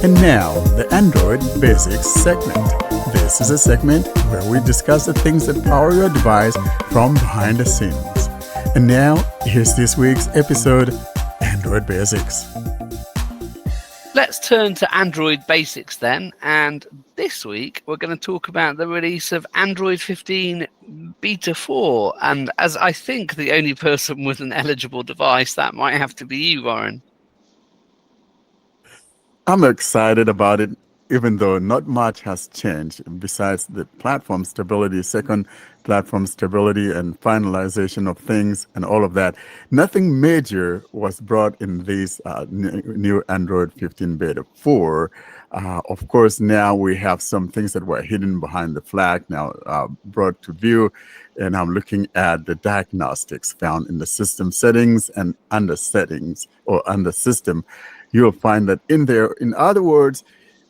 And now, the Android Basics segment. This is a segment where we discuss the things that power your device from behind the scenes. And now, here's this week's episode, Android Basics. Let's turn to Android Basics then, and this week we're going to talk about the release of Android 15 Beta 4, and as I think the only person with an eligible device, that might have to be you, Warren. I'm excited about it, even though not much has changed besides the platform stability, second platform stability and finalization of things and all of that. Nothing major was brought in this new Android 15 Beta 4. Of course, now we have some things that were hidden behind the flag now brought to view. And I'm looking at the diagnostics found in the system settings and under settings or under system. You'll find that in there. In other words,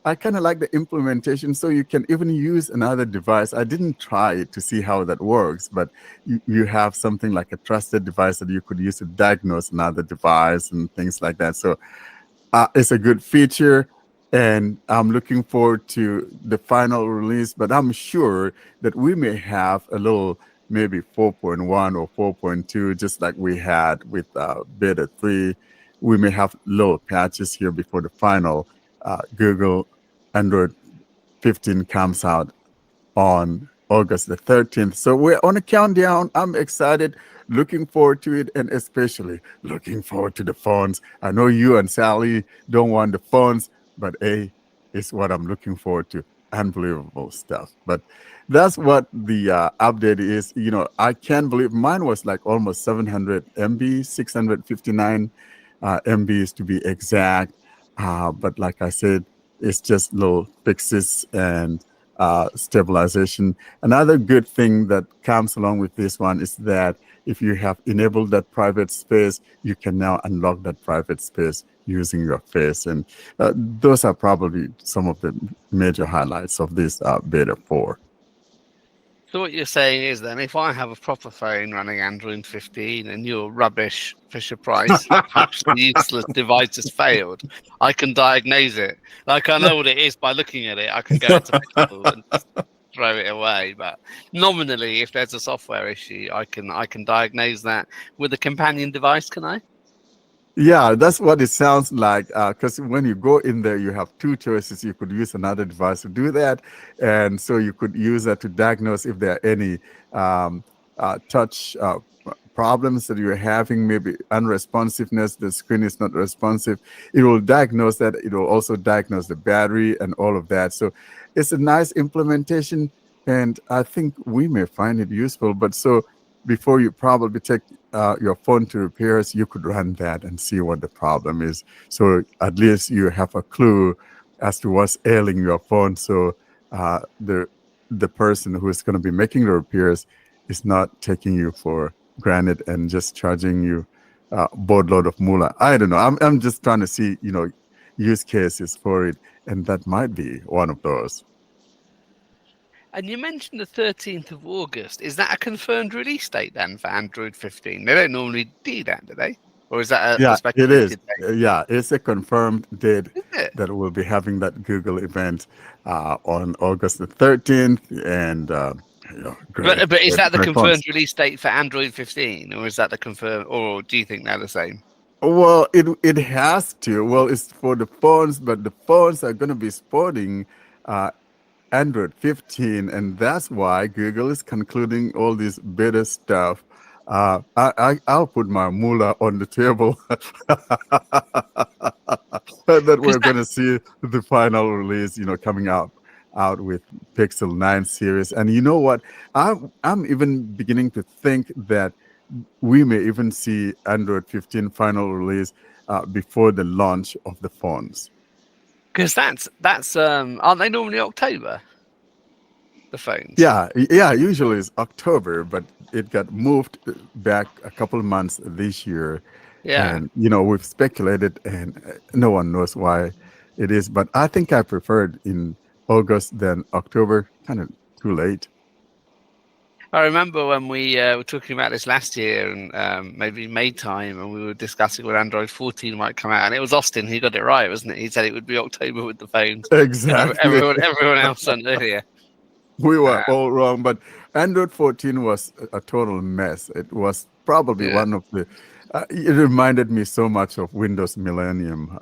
I kind of like the implementation, so you can even use another device. I didn't try it to see how that works, but you have something like a trusted device that you could use to diagnose another device and things like that. So it's a good feature, and I'm looking forward to the final release, but I'm sure that we may have a little maybe 4.1 or 4.2, just like we had with Beta 3. We may have little patches here before the final Google Android 15 comes out on August the 13th. So we're on a countdown. I'm excited, looking forward to it, and especially looking forward to the phones. I know you and Sally don't want the phones, but it's what I'm looking forward to. Unbelievable stuff. But that's what the update is. You know, I can't believe mine was like almost 700 MB, 659 MBs to be exact. But like I said, it's just little fixes and stabilization. Another good thing that comes along with this one is that if you have enabled that private space, you can now unlock that private space using your face. And those are probably some of the major highlights of this Beta 4. So what you're saying is then, if I have a proper phone running Android 15 and your rubbish Fisher-Price, absolutely useless device has failed, I can diagnose it. Like, I know what it is by looking at it. I can go into Pixel and just throw it away. But nominally, if there's a software issue, I can diagnose that with a companion device, can I? Yeah, that's what it sounds like. Because when you go in there, you have two choices. You could use another device to do that. And so you could use that to diagnose if there are any touch problems that you're having, maybe unresponsiveness, the screen is not responsive. It will diagnose that. It will also diagnose the battery and all of that. So it's a nice implementation. And I think we may find it useful. But so before you probably take your phone to repairs, you could run that and see what the problem is. So at least you have a clue as to what's ailing your phone. So the person who is going to be making the repairs is not taking you for granted and just charging you a boatload of moolah. I don't know. I'm just trying to see, use cases for it, and that might be one of those. And you mentioned the 13th of August. Is that a confirmed release date then for Android 15? They don't normally do that, do they? Or is that a It is. speculated date? Yeah, it's a confirmed date Is it? that we'll be having that Google event on August the 13th. And, great. But is that the great confirmed phones. release date for Android 15? Or is that the confirmed, or do you think they're the same? Well, it has to. Well, it's for the phones, but the phones are going to be sporting Android 15, and that's why Google is concluding all this beta stuff. I'll put my moolah on the table that we're going to see the final release, coming out with Pixel 9 series. And you know what? I'm even beginning to think that we may even see Android 15 final release before the launch of the phones. Because that's aren't they normally October? The phones. Yeah, usually it's October, but it got moved back a couple of months this year. Yeah. And, we've speculated, and no one knows why it is. But I think I preferred in August than October. Kind of too late. I remember when we were talking about this last year, and maybe May time, and we were discussing when Android 14 might come out, and it was Austin who got it right, wasn't it? He said it would be October with the phones. Exactly. Everyone else went earlier. We were all wrong, but Android 14 was a total mess. It was probably one of the. It reminded me so much of Windows Millennium.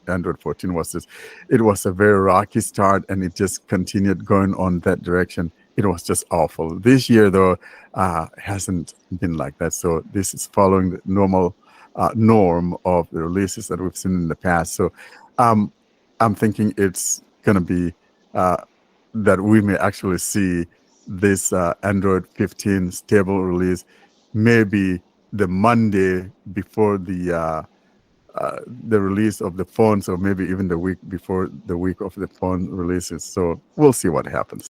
Android 14 was just. It was a very rocky start, and it just continued going on that direction. It was just awful. This year, though, hasn't been like that. So this is following the normal norm of the releases that we've seen in the past. So I'm thinking it's going to be. That we may actually see this Android 15 stable release maybe the Monday before the release of the phones, or maybe even the week before the week of the phone releases. So we'll see what happens.